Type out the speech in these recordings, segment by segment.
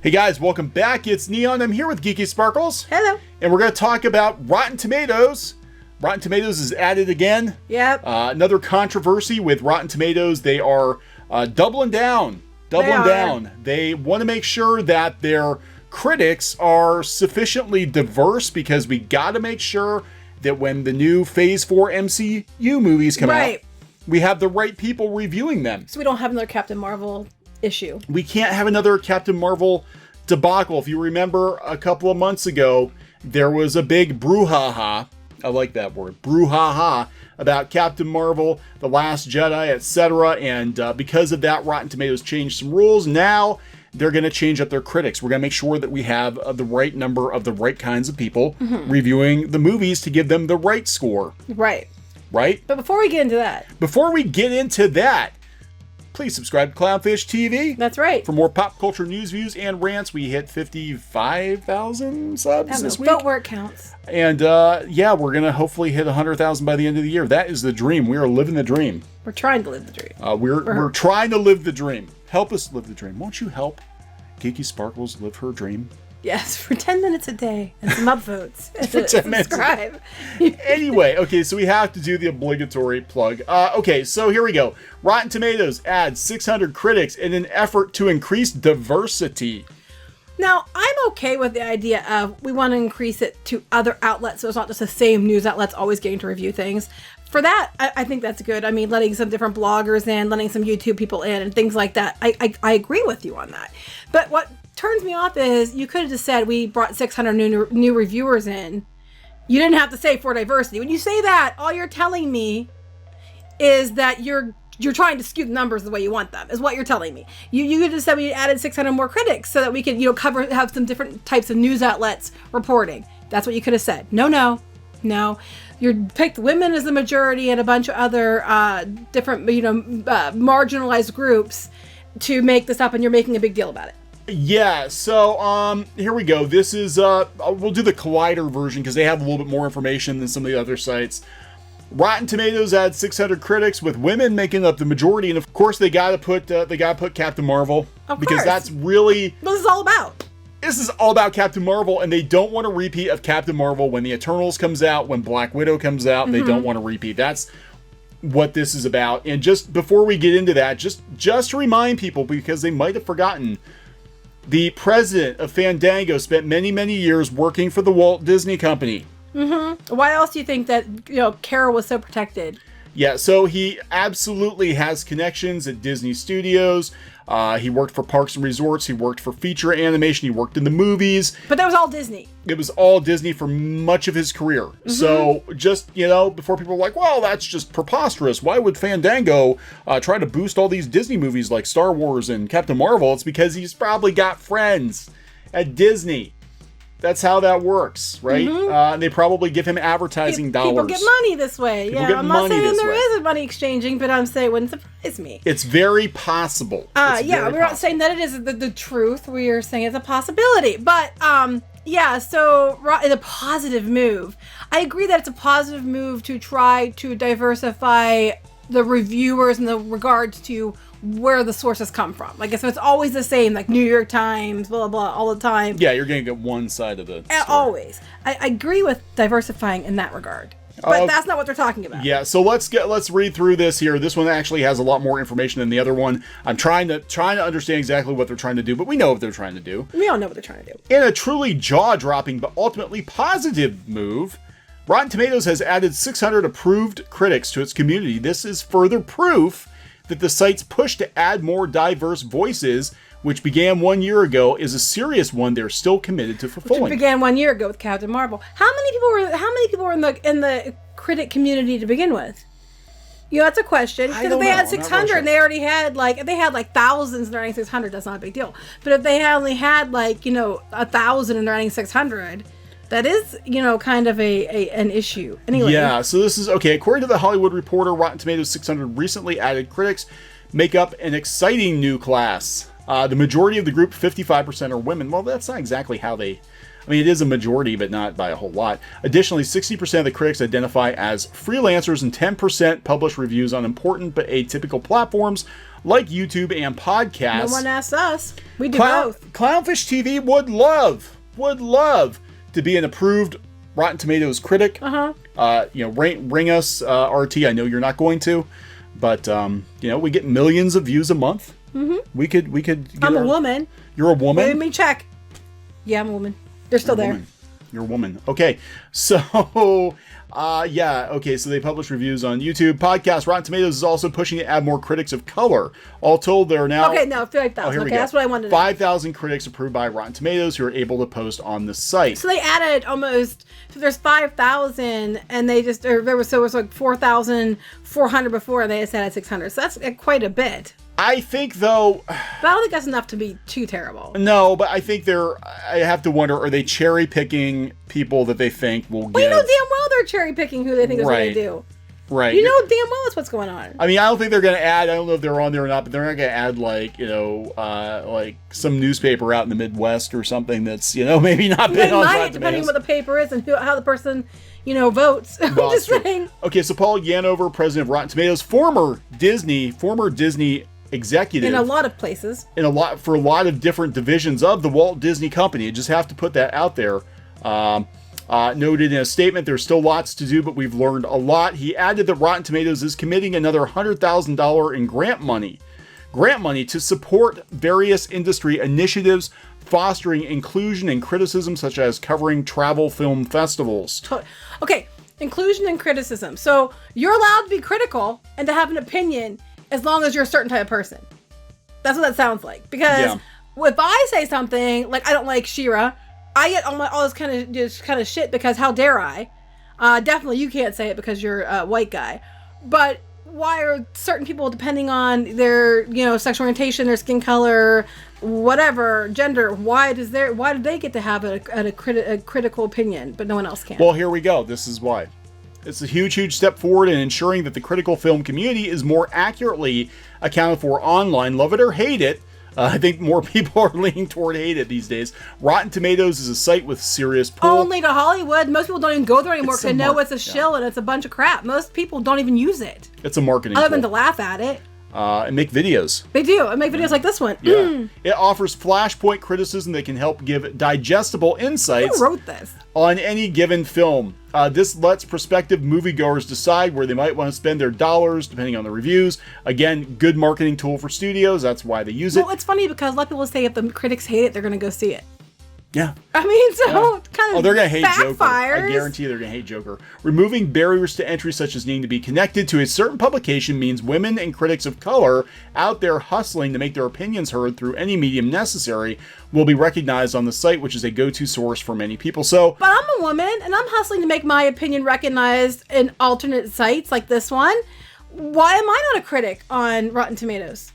Hey guys, welcome back. It's Neon. I'm here with Geeky Sparkles. Hello. And we're going to talk about Rotten Tomatoes. Rotten Tomatoes is at it again. Yep. Another controversy with Rotten Tomatoes. They are doubling down. They want to make sure that their critics are sufficiently diverse because we got to make sure that when the new Phase 4 MCU movies come out, we have the right people reviewing them. So we don't have another Captain Marvel issue. We can't have another Captain Marvel debacle. If you remember a couple of months ago, there was a big brouhaha. I like that word, brouhaha, about Captain Marvel, The Last Jedi, etc. And because of that, Rotten Tomatoes changed some rules. Now they're going to change up their critics. We're going to make sure that we have the right number of the right kinds of people reviewing the movies to give them the right score. Right. Right? But before we get into that, please subscribe to Clownfish TV. That's right. For more pop culture news, views, and rants. We hit 55,000 subs this week. Vote where it counts. And yeah, we're going to hopefully hit 100,000 by the end of the year. That is the dream. We are living the dream. We're trying to live the dream. We're trying to live the dream. Help us live the dream. Won't you help Geeky Sparkles live her dream? Yes, for 10 minutes a day and some upvotes. For 10 minutes. Subscribe. Anyway, okay, so we have to do the obligatory plug. Okay, so here we go. Rotten Tomatoes adds 600 critics in an effort to increase diversity. Now, I'm okay with the idea of we want to increase it to other outlets so it's not just the same news outlets always getting to review things. For that, I think that's good. I mean, letting some different bloggers in, letting some YouTube people in, and things like that. I agree with you on that. But what turns me off is you could have just said we brought 600 new reviewers in. You didn't have to say for diversity. When you say that, all you're telling me is that you're trying to skew the numbers the way you want them, is what you're telling me. You could have said we added 600 more critics so that we could, have some different types of news outlets reporting. That's what you could have said. No. You picked women as the majority and a bunch of other different, marginalized groups to make this up, and you're making a big deal about it. Yeah, so here we go. This is we'll do the Collider version because they have a little bit more information than some of the other sites. Rotten Tomatoes adds 600 critics with women making up the majority, and of course they gotta put Captain Marvel because that's really what this is all about. This is all about Captain Marvel, and they don't want a repeat of Captain Marvel when the Eternals comes out, when Black Widow comes out. They don't want a repeat. That's what this is about. And just before we get into that, just to remind people, because they might have forgotten, the president of Fandango spent many, many years working for the Walt Disney Company. Why else do you think that Carol was so protected? Yeah, so he absolutely has connections at Disney Studios. He worked for Parks and Resorts. He worked for feature animation. He worked in the movies. But that was all Disney. It was all Disney for much of his career. So just, before people were like, well, that's just preposterous. Why would Fandango try to boost all these Disney movies like Star Wars and Captain Marvel? It's because he's probably got friends at Disney. That's how that works, right? And they probably give him advertising dollars. People get money this way. I'm not saying there isn't money exchanging, but I'm saying it wouldn't surprise me. It's very possible. We're not saying that it is the truth. We are saying it's a possibility. But, so it's a positive move. I agree that it's a positive move to try to diversify the reviewers in the regards to where the sources come from. Like, so it's always the same, like New York Times, blah, blah, blah, all the time. Yeah, you're going to get one side of the story. Always. I agree with diversifying in that regard. But that's not what they're talking about. Yeah, so let's read through this here. This one actually has a lot more information than the other one. I'm trying to understand exactly what they're trying to do, but we know what they're trying to do. We all know what they're trying to do. In a truly jaw-dropping but ultimately positive move, Rotten Tomatoes has added 600 approved critics to its community. This is further proof that the site's push to add more diverse voices, which began 1 year ago, is a serious one they're still committed to fulfilling. Which began 1 year ago with Captain Marvel. How many people were in the critic community to begin with? That's a question. Because if they had 600 and they already had thousands and they're adding 600, that's not a big deal. But if they only had 1,000 and they're adding 600, that is, kind of an issue. Anyway. Yeah, so this is, okay, according to The Hollywood Reporter, Rotten Tomatoes 600 recently added critics make up an exciting new class. The majority of the group, 55%, are women. Well, that's not exactly how they I mean, it is a majority, but not by a whole lot. Additionally, 60% of the critics identify as freelancers and 10% publish reviews on important but atypical platforms like YouTube and podcasts. No one asked us. We do both. Clownfish TV would love to be an approved Rotten Tomatoes critic. Ring us, RT. I know you're not going to, but we get millions of views a month. We could. I'm a woman. You're a woman. Let me check. Yeah, I'm a woman. They're still there. You're a woman. Okay, so so they publish reviews on YouTube, podcasts. Rotten Tomatoes is also pushing to add more critics of color. All told, there are now 5,000. Okay, that's what I wanted to know. 5,000 critics approved by Rotten Tomatoes who are able to post on the site. So they added there's 5,000, and there was like 4,400 before, and they just added 600. So that's quite a bit. I think, though... But I don't think that's enough to be too terrible. No, but I think I have to wonder, are they cherry-picking people that they think will get... Well, you know damn well they're cherry-picking who they think is what they do. Right. You know damn well that's what's going on. I mean, I don't think they're going to add... I don't know if they're on there or not, but they're not going to add, like some newspaper out in the Midwest or something that's, maybe not been on Rotten Tomatoes. Depending on what the paper is and how the person... votes. I'm just saying. Okay, so Paul Yanover, president of Rotten Tomatoes, former Disney executive in a lot of places, for a lot of different divisions of the Walt Disney Company. You just have to put that out there. Noted in a statement, there's still lots to do, but we've learned a lot. He added that Rotten Tomatoes is committing another $100,000 in grant money to support various industry initiatives fostering inclusion and criticism, such as covering travel film festivals. Okay, inclusion and criticism. So you're allowed to be critical and to have an opinion as long as you're a certain type of person. That's what that sounds like. Because if I say something like I don't like She-Ra, I get all this kind of shit because how dare I? Definitely you can't say it because you're a white guy. But why are certain people, depending on their sexual orientation, their skin color, whatever gender, why do they get to have a critical opinion but no one else can? Well, here we go. This is why. It's a huge step forward in ensuring that the critical film community is more accurately accounted for online. Love it or hate it, I think more people are leaning toward hate it these days. Rotten Tomatoes is a site with serious pull. Only to Hollywood. Most people don't even go there anymore because they know it's a shill and it's a bunch of crap. Most people don't even use it. It's a marketing other than to laugh at it. And make videos. They do. And make videos like this one. Yeah. It offers flashpoint criticism that can help give digestible insights. Who wrote this? On any given film. This lets prospective moviegoers decide where they might want to spend their dollars, depending on the reviews. Again, good marketing tool for studios. That's why they use it. Well, it's funny because a lot of people say if the critics hate it, they're going to go see it. Yeah. I mean, so kind of they're going to hate backfires. Joker. I guarantee they're going to hate Joker. Removing barriers to entry such as needing to be connected to a certain publication means women and critics of color out there hustling to make their opinions heard through any medium necessary will be recognized on the site, which is a go-to source for many people. So, but I'm a woman and I'm hustling to make my opinion recognized in alternate sites like this one. Why am I not a critic on Rotten Tomatoes?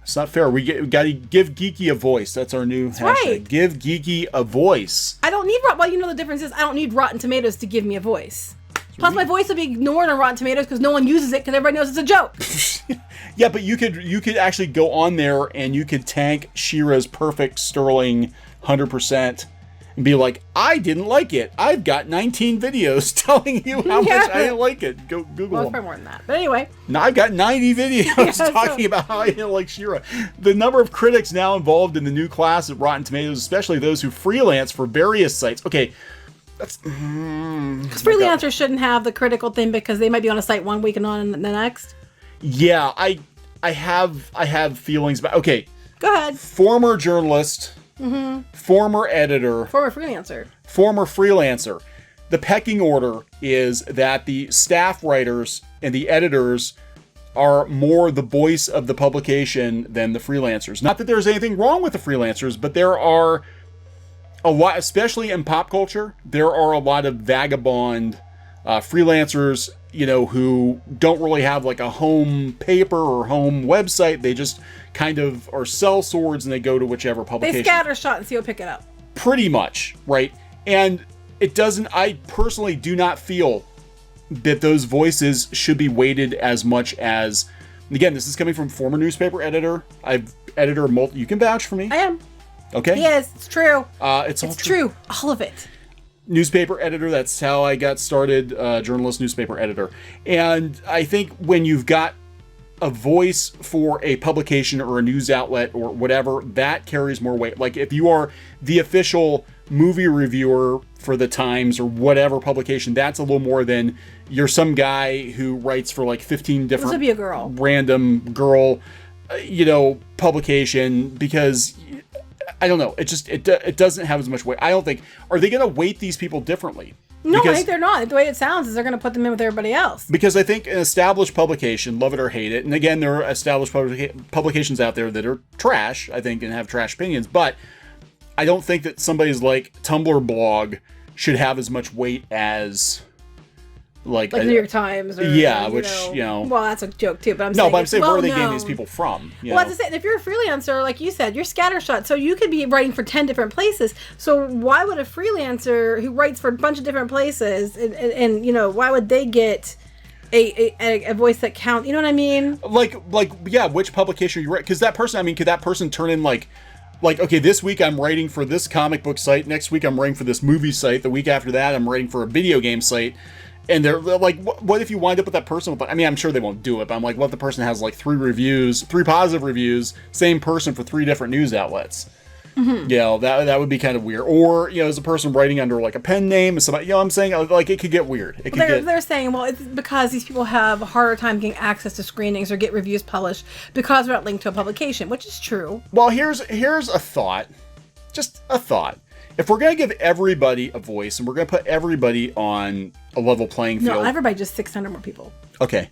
It's not fair. We got to give Geeky a voice. That's our new hashtag. Right. Give Geeky a voice. I don't need the difference is I don't need Rotten Tomatoes to give me a voice. Plus, my voice will be ignored on Rotten Tomatoes because no one uses it because everybody knows it's a joke. Yeah, but you could actually go on there and you could tank She-Ra's perfect sterling 100%. And be like, I didn't like it. I've got 19 videos telling you how much I didn't like it. Go Google them. It's probably more than that. But anyway. Now I've got 90 videos talking about how I didn't like She-Ra. The number of critics now involved in the new class of Rotten Tomatoes, especially those who freelance for various sites. Okay, that's... Because freelancers shouldn't have the critical thing because they might be on a site one week and on the next. Yeah, I have feelings about... Okay. Go ahead. Former journalist... Mm-hmm. Former editor. Former freelancer. The pecking order is that the staff writers and the editors are more the voice of the publication than the freelancers. Not that there's anything wrong with the freelancers, but there are a lot, especially in pop culture, there are a lot of vagabond freelancers, who don't really have like a home paper or home website. They just kind of are sell swords and they go to whichever publication. They scatter shot and see who'll pick it up. Pretty much, right? And I personally do not feel that those voices should be weighted as much as, again, this is coming from former newspaper editor. You can vouch for me. I am. Okay? He is. It's true. It's all true. All of it. Newspaper editor, that's how I got started, journalist, newspaper editor. And I think when you've got a voice for a publication or a news outlet or whatever, that carries more weight. Like if you are the official movie reviewer for the Times or whatever publication, that's a little more than you're some guy who writes for like 15 different This would be a girl. Random girl, publication, because I don't know. It doesn't have as much weight. I don't think. Are they going to weight these people differently? No, I think they're not. The way it sounds is they're going to put them in with everybody else. Because I think an established publication, love it or hate it, and again, there are established publications out there that are trash, I think, and have trash opinions, but I don't think that somebody's like Tumblr blog should have as much weight as like New York Times. Or, Well, that's a joke too, but I'm saying where are they getting these people from? Well, that's the thing. If you're a freelancer, like you said, you're scattershot, so you could be writing for 10 different places. So why would a freelancer who writes for a bunch of different places, and why would they get a voice that counts? You know what I mean? Which publication you write? Because that person, could that person turn in like, okay, this week I'm writing for this comic book site, next week I'm writing for this movie site, the week after that I'm writing for a video game site. And they're like, what if you wind up with that person? I'm sure they won't do it, but I'm like, what if the person has like 3 positive reviews, same person for 3 different news outlets? Mm-hmm. That would be kind of weird. Or, as a person writing under like a pen name, somebody, I'm saying like it could get weird. They're saying, well, it's because these people have a harder time getting access to screenings or get reviews published because they're not linked to a publication, which is true. Well, here's a thought. Just a thought. If we're going to give everybody a voice and we're going to put everybody on a level playing field. No, everybody, just 600 more people. Okay.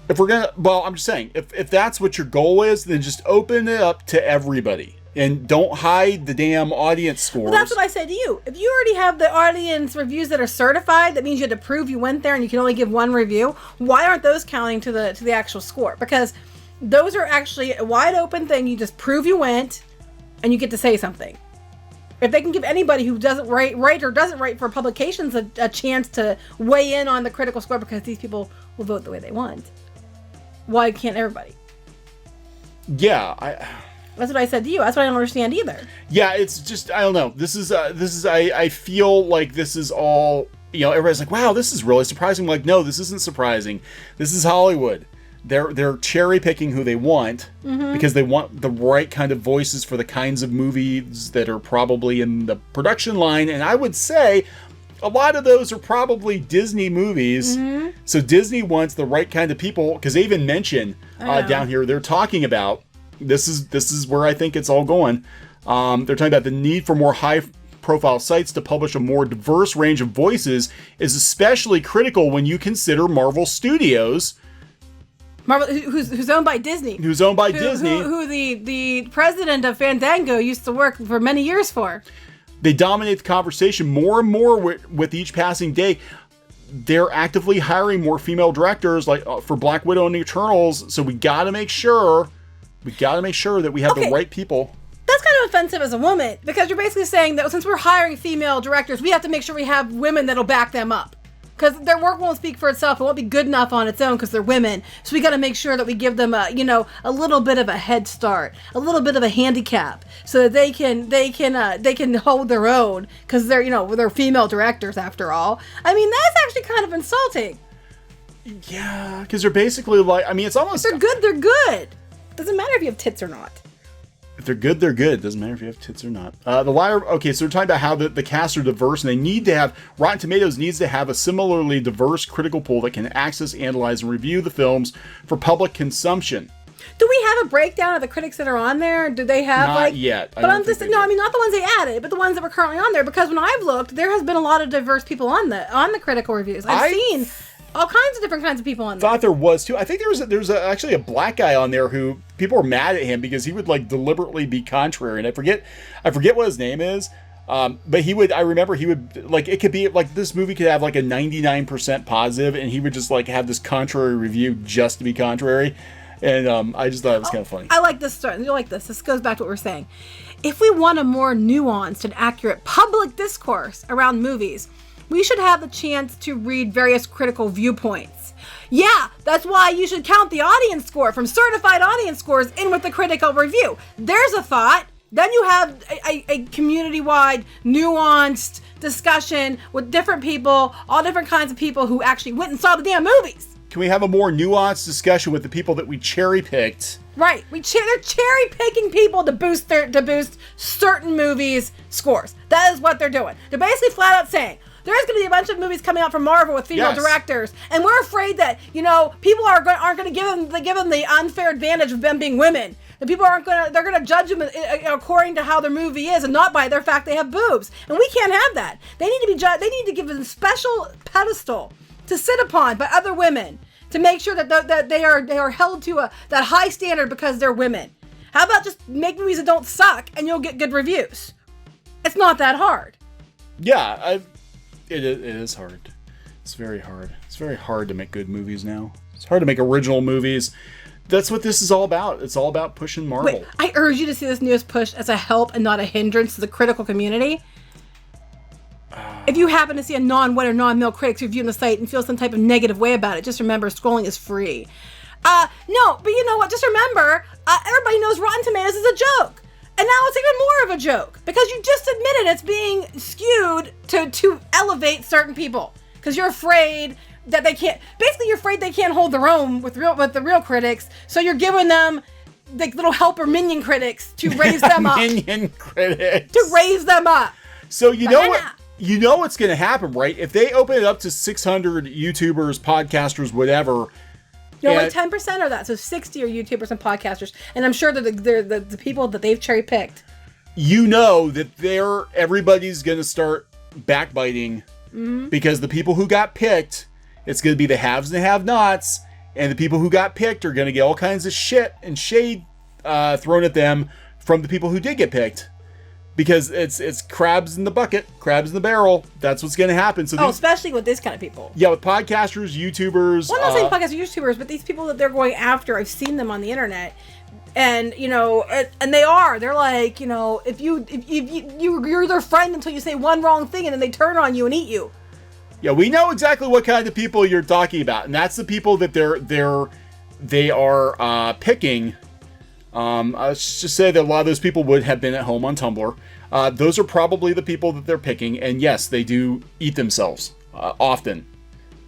If we're going to, I'm just saying, if that's what your goal is, then just open it up to everybody and don't hide the damn audience scores. Well, that's what I said to you. If you already have the audience reviews that are certified, that means you had to prove you went there and you can only give one review. Why aren't those counting to the actual score? Because those are actually a wide open thing. You just prove you went and you get to say something. If they can give anybody who doesn't write or doesn't write for publications a chance to weigh in on the critical score because these people will vote the way they want, why can't everybody? Yeah, that's what I said to you. That's what I don't understand either. Yeah, it's just, I don't know. This is I feel like this is all, everybody's like, wow, this is really surprising. I'm like, no, this isn't surprising. This is Hollywood. They're cherry picking who they want because they want the right kind of voices for the kinds of movies that are probably in the production line. And I would say a lot of those are probably Disney movies. Mm-hmm. So Disney wants the right kind of people, because they even mention down here, they're talking about, this is where I think it's all going. They're talking about the need for more high-profile sites to publish a more diverse range of voices is especially critical when you consider Marvel Studios. Marvel, who's owned by Disney. Who's owned by Disney. Who the president of Fandango used to work for many years for. They dominate the conversation more and more with each passing day. They're actively hiring more female directors, like for Black Widow and the Eternals. So we got to make sure that we have the right people. That's kind of offensive as a woman, because you're basically saying that since we're hiring female directors, we have to make sure we have women that'll back them up. Because their work won't speak for itself. It won't be good enough on its own because they're women. So we got to make sure that we give them a little bit of a head start, a little bit of a handicap, so that they can hold their own, because they're female directors after all. That's actually kind of insulting. Yeah, because they're basically like, it's almost, if they're good. Doesn't matter if you have tits or not. If they're good, they're good. Doesn't matter if you have tits or not. The Wire, okay, so we're talking about how the cast are diverse, and they need to have, Rotten Tomatoes needs to have a similarly diverse critical pool that can access, analyze, and review the films for public consumption. Do we have a breakdown of the critics that are on there? Do they have not yet? But I'm just not the ones they added, but the ones that were currently on there. Because when I've looked, there has been a lot of diverse people on the critical reviews. I've seen all kinds of different kinds of people on there. Thought there was too. I think there's actually a black guy on there who people were mad at him because he would like deliberately be contrary, and I forget what his name is. But he would, I remember he would, like, it could be like this movie could have like a 99% positive, and he would just like have this contrary review just to be contrary. And I just thought it was kind of funny. I like this story. You like this. This goes back to what we're saying. If we want a more nuanced and accurate public discourse around movies, we should have the chance to read various critical viewpoints. Yeah, that's why you should count the audience score from certified audience scores in with the critical review. There's a thought. Then you have a community-wide, nuanced discussion with different people, all different kinds of people who actually went and saw the damn movies. Can we have a more nuanced discussion with the people that we cherry-picked? Right. They're cherry-picking people to boost certain movies' scores. That is what they're doing. They're basically flat out saying, there's going to be a bunch of movies coming out from Marvel with female directors, and we're afraid that, people aren't going to give them the unfair advantage of them being women. The people they're going to judge them according to how their movie is and not by their fact they have boobs. And we can't have that. They need to be judged. They need to give them a special pedestal to sit upon by other women to make sure that they are held to that high standard because they're women. How about just make movies that don't suck and you'll get good reviews? It's not that hard. Yeah, it is hard. It's very hard. It's very hard to make good movies now. It's hard to make original movies. That's what this is all about. It's all about pushing Marvel. Wait, I urge you to see this news push as a help and not a hindrance to the critical community. If you happen to see a non-white or non-male critic's review on the site and feel some type of negative way about it, just remember, scrolling is free. No, but you know what? Just remember, everybody knows Rotten Tomatoes is a joke. And now it's even more of a joke because you just admitted it's being skewed to elevate certain people because you're afraid that they can't. Basically, you're afraid they can't hold their own with the real critics, so you're giving them like little helper minion critics to raise them up. Minion critics to raise them up. So you know what? You know what's going to happen, right? If they open it up to 600 YouTubers, podcasters, whatever. Like 10% are that, so 60 are YouTubers and podcasters, and I'm sure that the people that they've cherry picked. You know that everybody's going to start backbiting because the people who got picked, it's going to be the haves and the have-nots, and the people who got picked are going to get all kinds of shit and shade thrown at them from the people who did get picked. Because it's crabs in the bucket, crabs in the barrel. That's what's going to happen. So especially with this kind of people. Yeah, with podcasters, YouTubers. Well, I'm not saying podcasters, YouTubers, but these people that they're going after, I've seen them on the internet, and and they're like, if you're their friend until you say one wrong thing, and then they turn on you and eat you. Yeah, we know exactly what kind of people you're talking about, and that's the people that they are picking. Let's just say that a lot of those people would have been at home on Tumblr. Those are probably the people that they're picking, and yes, they do eat themselves often.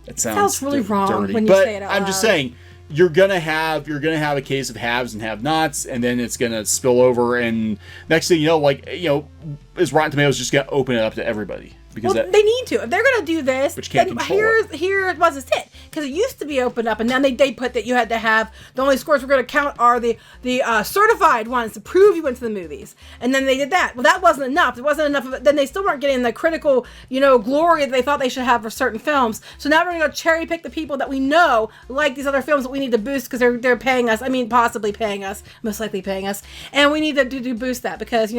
It sounds really wrong dirty, when you but say it out loud. I'm just saying you're gonna have a case of haves and have-nots, and then it's gonna spill over, and next thing you know, is Rotten Tomatoes just gonna open it up to everybody? Because they need to. If they're going to do this, but you can't control here was a it. Because it used to be opened up, and then they put that you had to have, the only scores we're going to count are the certified ones to prove you went to the movies. And then they did that. Well, that wasn't enough. There wasn't enough of it. Then they still weren't getting the critical, glory that they thought they should have for certain films. So now we're going to cherry pick the people that we know like these other films that we need to boost because they're paying us. I mean, possibly paying us, most likely paying us. And we need to boost that because,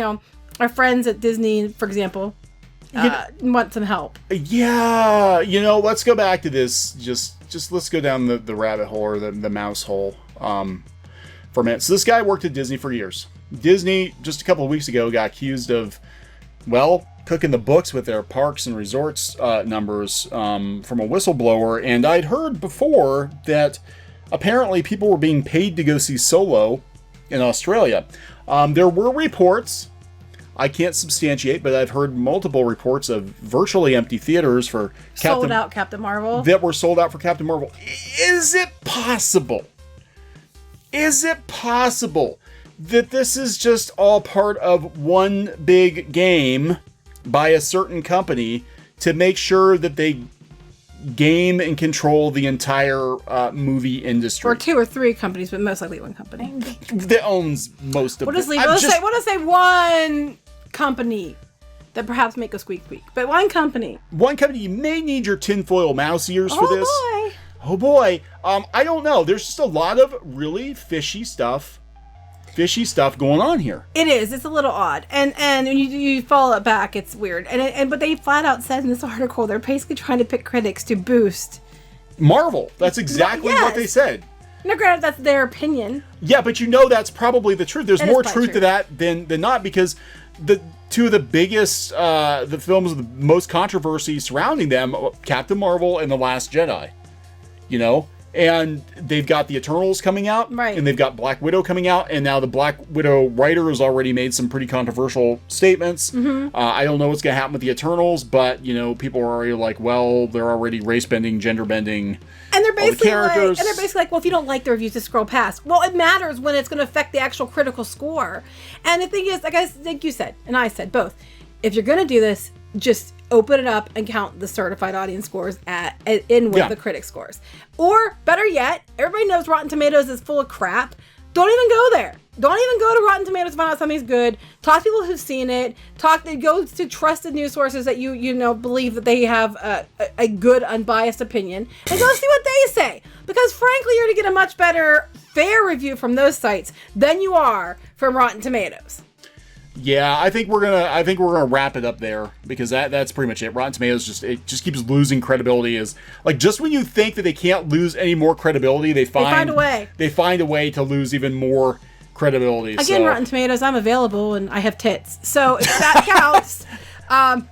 our friends at Disney, for example, want some help. Yeah, let's go back to this. Just let's go down the rabbit hole or the mouse hole for a minute. So this guy worked at Disney for years. Disney, just a couple of weeks ago, got accused of, cooking the books with their parks and resorts numbers from a whistleblower. And I'd heard before that apparently people were being paid to go see Solo in Australia. There were reports, I can't substantiate, but I've heard multiple reports of virtually empty theaters for sold out Captain Marvel. That were sold out for Captain Marvel. Is it possible? Is it possible that this is just all part of one big game by a certain company to make sure that they game and control the entire movie industry? Or two or three companies, but most likely one company that owns most of it. What does say one company that perhaps make a squeak squeak, but one company. You may need your tinfoil mouse ears for this. Oh boy. I don't know. There's just a lot of really fishy stuff going on here. It is. It's a little odd, and when you follow it back, it's weird. But they flat out said in this article they're basically trying to pick critics to boost Marvel. That's exactly what they said. Now, granted, that's their opinion. Yeah, but that's probably the truth. There's more truth to that than not, because the two of the biggest, the films with the most controversy surrounding them, Captain Marvel and The Last Jedi, And they've got the Eternals coming out, right? And they've got Black Widow coming out, and now the Black Widow writer has already made some pretty controversial statements. I don't know what's going to happen with the Eternals, but you know, people are already like, well, they're already race bending, gender bending. And they're basically like, well, if you don't like the reviews, just scroll past. Well, it matters when it's going to affect the actual critical score. And the thing is, like you said, and I said both, if you're going to do this, just open it up and count the certified audience scores in with the critic scores. Or better yet, everybody knows Rotten Tomatoes is full of crap. Don't even go there. Don't even go to Rotten Tomatoes to find out something's good. Talk to people who've seen it. Go to trusted news sources that you know believe that they have a good, unbiased opinion, and go see what they say. Because frankly, you're going to get a much better, fair review from those sites than you are from Rotten Tomatoes. Yeah, I think we're gonna wrap it up there, because that's pretty much it. Rotten Tomatoes just keeps losing credibility. Is like, just when you think that they can't lose any more credibility, they find a way. They find a way to lose even more credibility. Again, Rotten Tomatoes, I'm available and I have tits, so if that counts,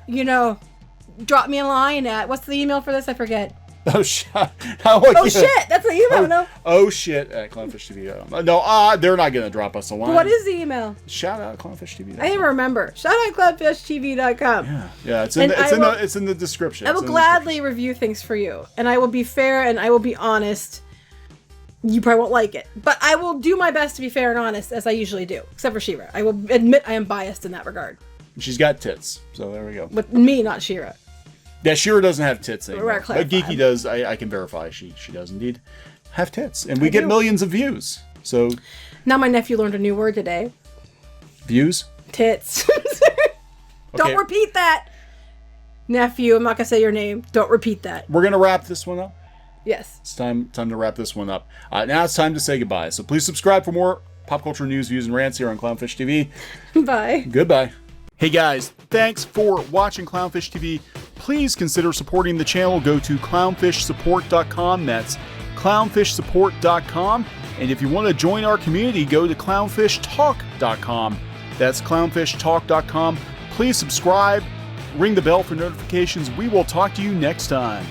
you know, drop me a line at, what's the email for this? I forget. Oh shit! That's the email. No. Oh shit! At Clownfish TV. No, they're not gonna drop us a line. What is the email? Shout out Clownfish TV. I even remember. Shout out clownfishtv.com. Yeah. It's in the description. I will gladly review things for you, and I will be fair and I will be honest. You probably won't like it, but I will do my best to be fair and honest, as I usually do. Except for She-Ra. I will admit I am biased in that regard. She's got tits, so there we go. With me, not She-Ra. Yeah, She-Ra doesn't have tits anymore. But Geeky does. I can verify she does indeed have tits, and we get millions of views. So now my nephew learned a new word today. Views? Tits. Don't repeat that, nephew. I'm not gonna say your name. Don't repeat that. We're gonna wrap this one up. Yes. It's time to wrap this one up. Now it's time to say goodbye. So please subscribe for more pop culture news, views, and rants here on Clownfish TV. Bye. Goodbye. Hey guys, thanks for watching Clownfish TV. Please consider supporting the channel. Go to clownfishsupport.com. That's clownfishsupport.com. And if you want to join our community, go to clownfishtalk.com. That's clownfishtalk.com. Please subscribe, ring the bell for notifications. We will talk to you next time.